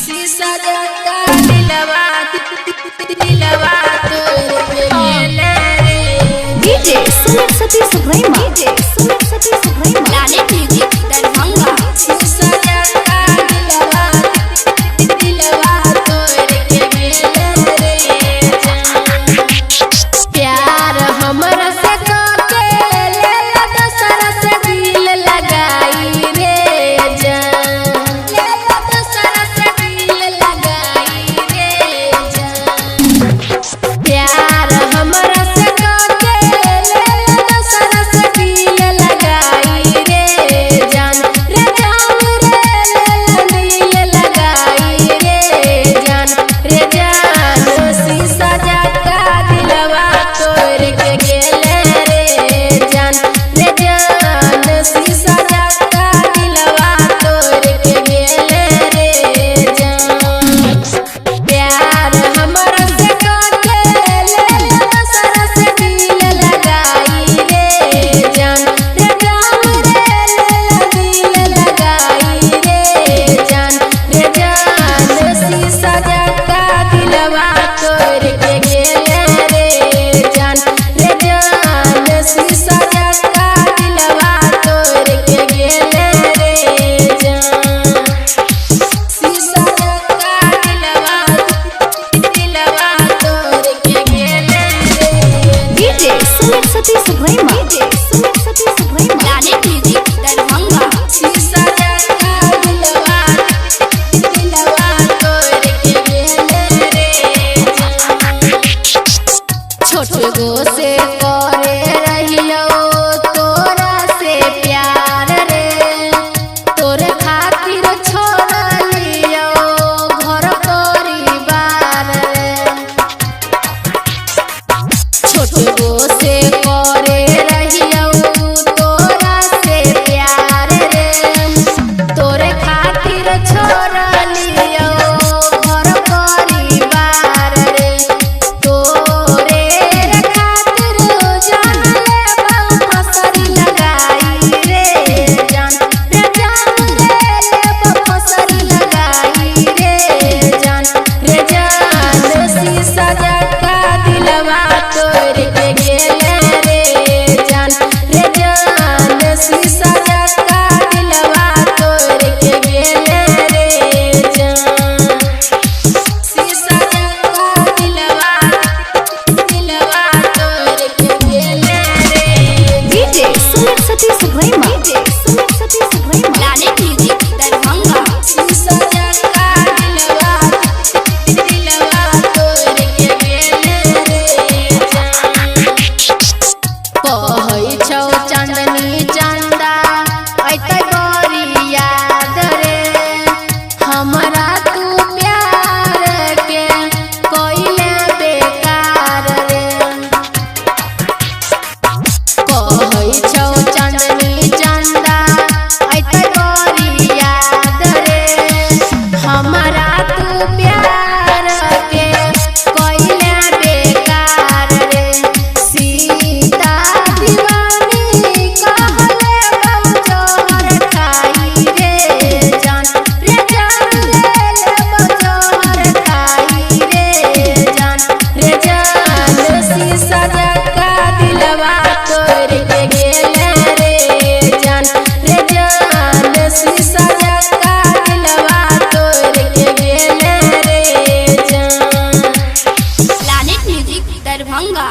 शीशा जका दिलवा दिलवा तोरे गेले रे। डीजे सुमित सतीश रैमा, डीजे सुमित सतीश रैमा, लाले म्यूजिक दरभंगा। शीशा जका दिलवा दिलवा तोरे गेले रे। प्यार हमरा से के लेला दोसर से दिल लगाई रे जान। लेला दोसर से दिल लगाई रे जान। प्यार हमरा से के लेला दोसर से दिल लगाई रे जान। रे जान रे दिल लगाई रे जान। रे जान शीशा जका दिलवा तोड़ के गेले रे जान। रे जान शीशा जका दिलवा तोड़ के गेले रे जान। प्यार हमरा से के लेला दोसर से दिल लगाई रे जान। रे जान रे दिल लगाई रे जान। रे जान शीशा जका दिलवा तोड़ के गेले रे जान। रे जान शीशा जका दिलवा तोड़ के गेले रे जान। शीशा जका दिलवा तोड़ के गेले रे। डीजे सुमित सतीश रैमा, डीजे सुमित सतीश रैमा, लाले म्यूजिक दरभंगा। शीशा जका दिलवा तोड़ के गेले रे जान। छोट गो से करे रहियो तोरा से प्यार रे। तोरे खातिर छोड़ लियो घर परिवार रे। छोट गो से करे रहियो तोरा से प्यार रे। तोरे खातिर छोड़ लियो घर परिवार रे। तोरे खातिर जान ले फसरी लगाई रे जान। रे जान ले फसरी लगाई रे जान। रे जान शीशा जका दिलवा तोड़ के गेले रे जान। रे जान शीशा जका दिलवा तोड़ के गेले रे जान। शीशा जका दिलवा तोड़ के गेले रे। डीजे सुमित सतीश रैमा, डीजे सुमित सतीश रैमा, लाले म्यूजिक दरभंगा। शीशा जका दिलवा तोड़ के गेले रे जान। कहै छौ चांदनी चंदा ऐतै बड़ी याद रे। हमरा तू प्यार के कइले बेकार रे। कहै छौ चांदनी चंदा ऐतै बड़ी याद रे। हमरा तू प्यार के कइले बेकार रे। सीता दीवानी कहले बजोहर खाई रे जान। रे जान ले बजोहर खाई रे जान। रे जान शीशा जका दिलवा तोड़ के गेले रे जान। रे जान शीशा जका दिलवा तोड़ के गेले रे जान। लाले म्यूजिक दरभंगा।